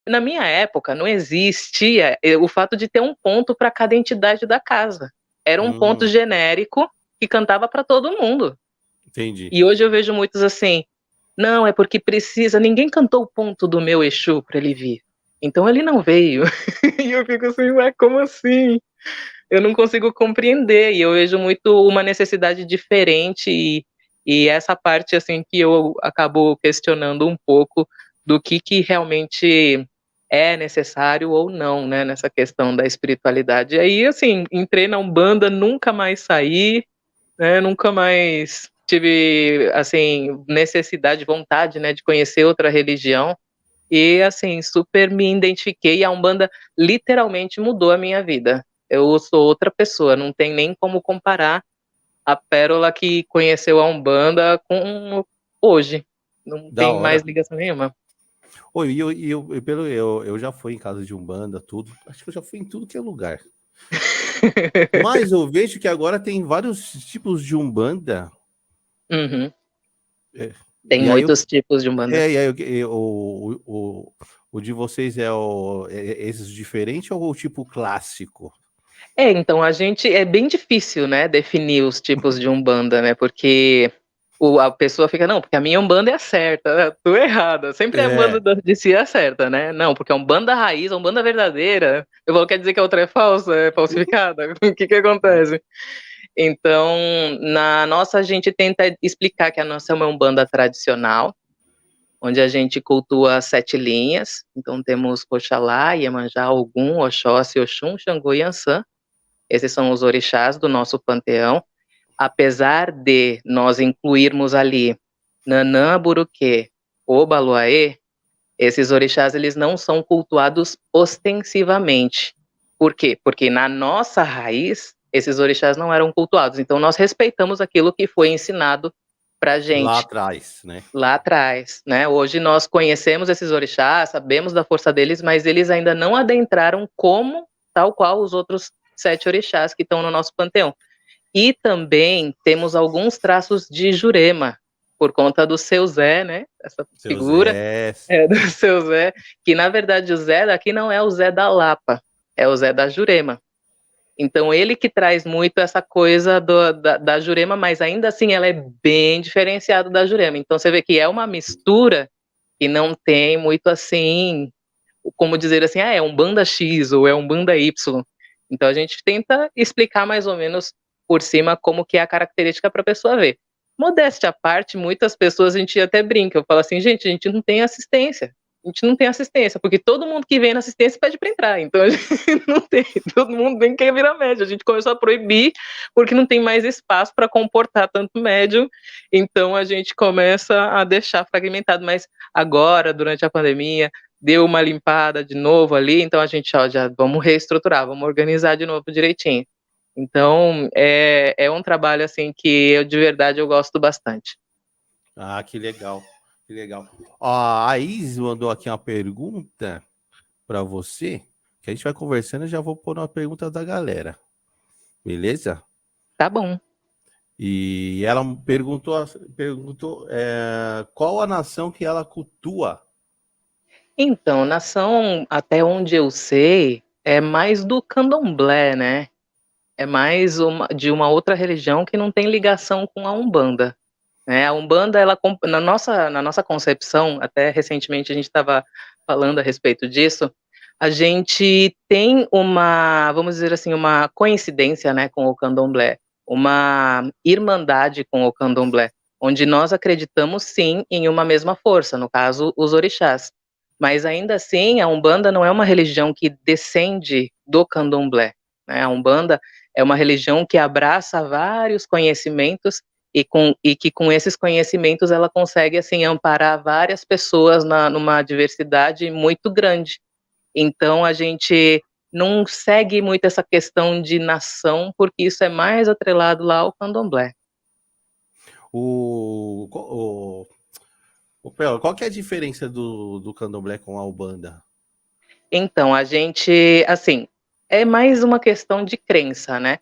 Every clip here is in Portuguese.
na minha época não existia o fato de ter um ponto para cada entidade da casa. Era um ponto genérico que cantava para todo mundo. Entendi. E hoje eu vejo muitos assim, não, é porque precisa, ninguém cantou o ponto do meu Exu para ele vir. Então ele não veio. E eu fico assim, ué, como assim? Eu não consigo compreender, e eu vejo muito uma necessidade diferente, e essa parte, assim, que eu acabo questionando um pouco do que realmente é necessário ou não, né, nessa questão da espiritualidade. E aí, assim, entrei na Umbanda, nunca mais saí, né, nunca mais tive, assim, necessidade, vontade, né, de conhecer outra religião, e, assim, super me identifiquei, e a Umbanda literalmente mudou a minha vida. Eu sou outra pessoa, não tem nem como comparar a Pérola que conheceu a Umbanda com hoje. Não Da tem mais hora. ligação nenhuma. Oi, eu já fui em casa de Umbanda, tudo. Acho que eu já fui em tudo que é lugar. Mas eu vejo que agora tem vários tipos de Umbanda. Uhum. É, Tem e aí, muitos tipos de Umbanda. o de vocês esses diferentes ou o tipo clássico? Então, a gente é bem difícil, né, definir os tipos de Umbanda, né, porque a pessoa fica, não, porque a minha Umbanda é a certa, né, tô errada, sempre a Umbanda É, de si é a certa, né, não, porque a Umbanda raiz, a Umbanda verdadeira, eu falo, quer dizer que a outra é falsa, é falsificada, o que acontece? Então, na nossa, a gente tenta explicar que a nossa é uma Umbanda tradicional, onde a gente cultua 7 linhas, então temos Oxalá, Iemanjá, Ogum, Oxóssi, Oxum, Xangô e Ançã. Esses são os orixás do nosso panteão. Apesar de nós incluirmos ali Nanã, Buruquê, Obaluaê, esses orixás eles não são cultuados ostensivamente. Por quê? Porque na nossa raiz, esses orixás não eram cultuados. Então nós respeitamos aquilo que foi ensinado pra lá gente atrás, né? lá atrás, né? Hoje nós conhecemos esses orixás, sabemos da força deles, mas eles ainda não adentraram como tal qual os outros 7 orixás que estão no nosso panteão. E também temos alguns traços de Jurema, por conta do seu Zé, né? Essa Seu figura Zé. do seu Zé, que na verdade o Zé daqui não é o Zé da Lapa, é o Zé da Jurema. Então ele que traz muito essa coisa da Jurema, mas ainda assim ela é bem diferenciada da Jurema. Então você vê que é uma mistura que não tem muito assim, como dizer assim, é um banda X ou é um banda Y. Então a gente tenta explicar mais ou menos por cima como que é a característica para a pessoa ver. Modéstia à parte, muitas pessoas a gente até brinca, eu falo assim, gente, a gente não tem assistência. A gente não tem assistência, porque todo mundo que vem na assistência pede para entrar. Então a gente não tem, todo mundo vem quer virar médio. A gente começou a proibir porque não tem mais espaço para comportar tanto médium. Então a gente começa a deixar fragmentado. Mas agora, durante a pandemia, deu uma limpada de novo ali, então a gente já vamos reestruturar, vamos organizar de novo direitinho. Então é um trabalho assim que eu de verdade eu gosto bastante. Ah, que legal. Que legal. Ó, a Is mandou aqui uma pergunta para você, que a gente vai conversando e já vou pôr uma pergunta da galera. Beleza? Tá bom. E ela perguntou qual a nação que ela cultua. Então, nação, até onde eu sei, é mais do candomblé, né? É mais de uma outra religião que não tem ligação com a Umbanda. Né? A Umbanda, ela, na nossa concepção, até recentemente a gente estava falando a respeito disso, a gente tem uma, vamos dizer assim, uma coincidência, né, com o candomblé, uma irmandade com o candomblé, onde nós acreditamos sim em uma mesma força, no caso, os orixás. Mas ainda assim, a Umbanda não é uma religião que descende do candomblé. Né? A Umbanda é uma religião que abraça vários conhecimentos e que com esses conhecimentos ela consegue assim amparar várias pessoas numa diversidade muito grande. Então a gente não segue muito essa questão de nação, porque isso é mais atrelado lá ao candomblé. Qual que é a diferença do candomblé com a Ubanda? Então a gente, assim, é mais uma questão de crença, né?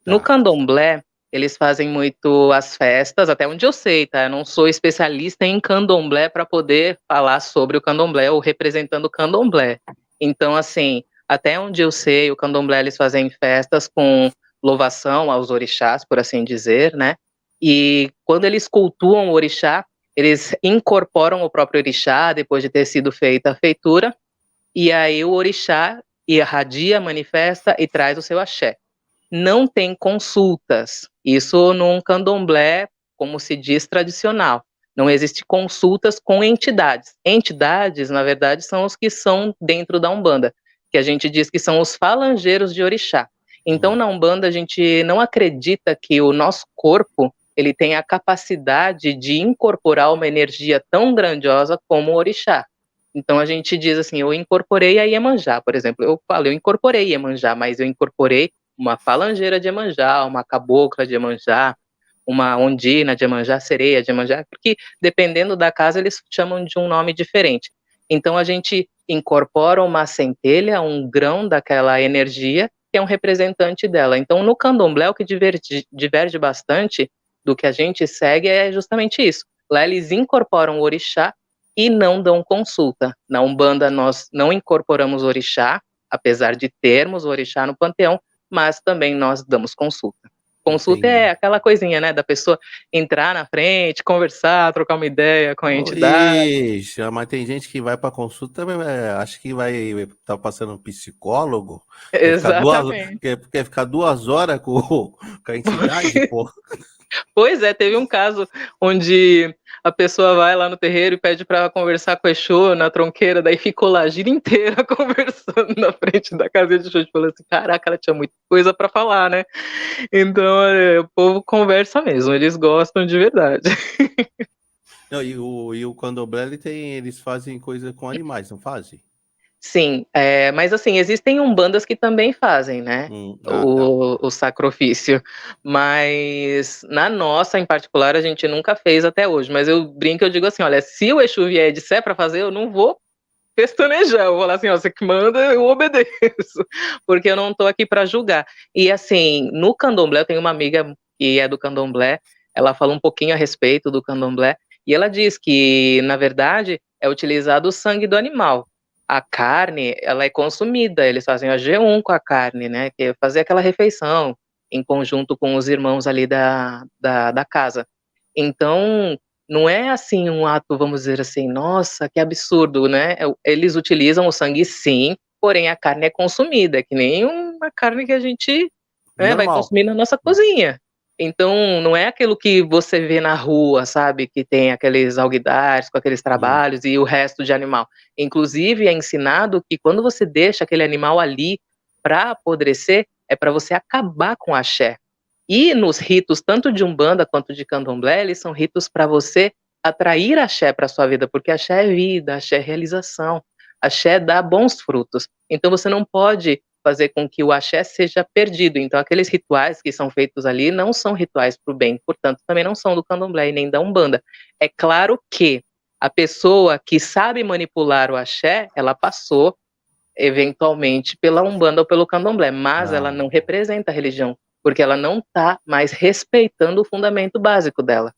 No Tá. candomblé, eles fazem muito as festas, até onde eu sei, tá? Eu não sou especialista em candomblé para poder falar sobre o candomblé ou representando o candomblé. Então, assim, até onde eu sei, o candomblé eles fazem festas com louvação aos orixás, por assim dizer, né? E quando eles cultuam o orixá, eles incorporam o próprio orixá depois de ter sido feita a feitura, e aí o orixá irradia, manifesta e traz o seu axé. Não tem consultas, isso num candomblé, como se diz, tradicional. Não existe consultas com entidades. Entidades, na verdade, são os que são dentro da Umbanda, que a gente diz que são os falangeiros de orixá. Então, na Umbanda, a gente não acredita que o nosso corpo ele tem a capacidade de incorporar uma energia tão grandiosa como o orixá. Então, a gente diz assim, eu incorporei a Iemanjá, por exemplo. Eu falo, eu incorporei Iemanjá, mas eu incorporei uma falangeira de Iemanjá, uma cabocla de Iemanjá, uma ondina de Iemanjá, sereia de Iemanjá, porque dependendo da casa eles chamam de um nome diferente. Então a gente incorpora uma centelha, um grão daquela energia, que é um representante dela. Então no candomblé o que diverge bastante do que a gente segue é justamente isso. Lá eles incorporam o orixá e não dão consulta. Na Umbanda nós não incorporamos o orixá, apesar de termos o orixá no panteão, mas também nós damos consulta. Consulta Entendi. é aquela coisinha, né, da pessoa entrar na frente, conversar, trocar uma ideia com a entidade. Ixi, mas tem gente que vai para consulta, acho que vai tá passando um psicólogo, Exatamente. quer ficar 2 horas com a entidade, pô. Pois é, teve um caso onde a pessoa vai lá no terreiro e pede para conversar com o Exu na tronqueira, daí ficou lá a gira inteira conversando na frente da casinha de Exu. A gente falou assim, caraca, ela tinha muita coisa para falar, né? Então, o povo conversa mesmo, eles gostam de verdade. Não, e o candomblé, eles fazem coisa com animais, não fazem? Sim, mas assim, existem umbandas que também fazem, né, Tá. o sacrifício, mas na nossa, em particular, a gente nunca fez até hoje, mas eu brinco, eu digo assim, olha, se o Exu vier e disser para fazer, eu não vou pestanejar, eu vou falar assim, ó, você que manda, eu obedeço, porque eu não estou aqui para julgar. E assim, no candomblé, eu tenho uma amiga que é do candomblé, ela fala um pouquinho a respeito do candomblé, e ela diz que, na verdade, é utilizado o sangue do animal. A carne, ela é consumida, eles fazem a G1 com a carne, né, que é fazer aquela refeição em conjunto com os irmãos ali da casa. Então, não é assim um ato, vamos dizer assim, nossa, que absurdo, né? Eles utilizam o sangue sim, porém a carne é consumida, é que nem uma carne que a gente, né, vai Normal. consumir na nossa cozinha. Então, não é aquilo que você vê na rua, sabe, que tem aqueles alguidares com aqueles trabalhos e o resto de animal. Inclusive, é ensinado que quando você deixa aquele animal ali para apodrecer, é para você acabar com o axé. E nos ritos, tanto de Umbanda quanto de Candomblé, eles são ritos para você atrair axé para sua vida, porque axé é vida, axé é realização, axé dá bons frutos. Então você não pode fazer com que o axé seja perdido. Então aqueles rituais que são feitos ali não são rituais para o bem, portanto também não são do Candomblé e nem da Umbanda. É claro que a pessoa que sabe manipular o axé, ela passou eventualmente pela Umbanda ou pelo Candomblé, mas ela Ah, não representa a religião, porque ela não está mais respeitando o fundamento básico dela.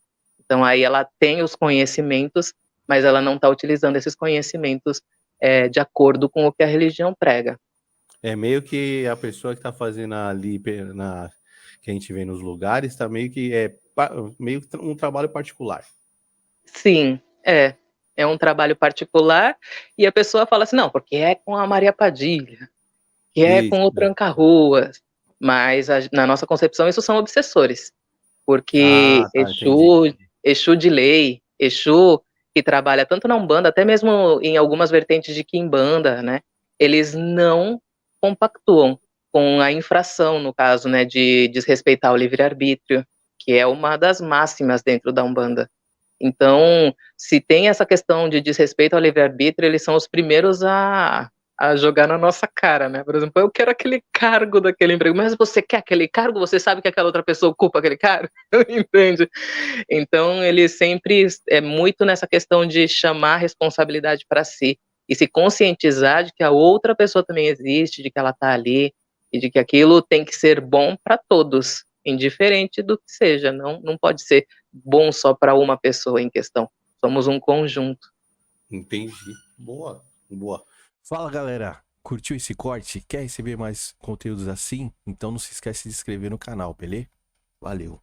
Então aí ela tem os conhecimentos, mas ela não está utilizando esses conhecimentos de acordo com o que a religião prega. é meio que a pessoa que tá fazendo ali, que a gente vê nos lugares, tá meio que meio que um trabalho particular. Sim, é um trabalho particular e a pessoa fala assim, não, porque é com a Maria Padilha, que é com o Isso. Tranca-Ruas, mas na nossa concepção isso são obsessores. Porque Ah, tá, entendi. Exu de lei, Exu que trabalha tanto na Umbanda, até mesmo em algumas vertentes de Quimbanda, né, eles não compactuam com a infração, no caso, né, de desrespeitar o livre-arbítrio, que é uma das máximas dentro da Umbanda. Então, se tem essa questão de desrespeito ao livre-arbítrio, eles são os primeiros a jogar na nossa cara, né? Por exemplo, eu quero aquele cargo daquele emprego, mas você quer aquele cargo? Você sabe que aquela outra pessoa ocupa aquele cargo? Entende? Então, ele sempre é muito nessa questão de chamar a responsabilidade para si e se conscientizar de que a outra pessoa também existe, de que ela está ali e de que aquilo tem que ser bom para todos indiferente do que seja, não pode ser bom só para uma pessoa em questão. Somos um conjunto. Entendi. Boa, boa. Fala, galera. Curtiu esse corte? Quer receber mais conteúdos assim? Então não se esquece de se inscrever no canal, beleza? Valeu.